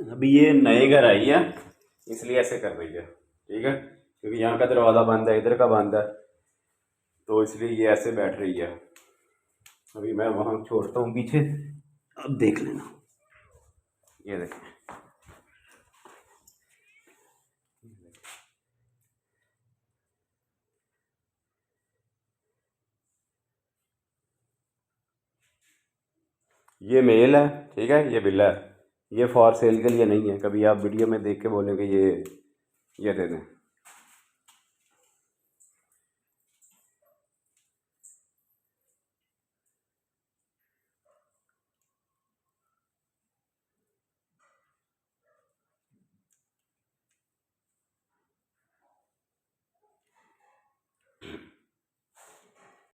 अभी ये नए घर आई है इसलिए ऐसे कर रही है, ठीक है, क्योंकि यहाँ का दरवाज़ा बंद है, इधर का बंद है, तो इसलिए ये ऐसे बैठ रही है। अभी मैं वहाँ छोड़ता हूँ पीछे, अब देख लेना। ये देखें, ये मेल है, ठीक है, ये बिल्ला है, ये फॉर सेल के लिए नहीं है, कभी आप वीडियो में देख के बोलेंगे ये दे दें।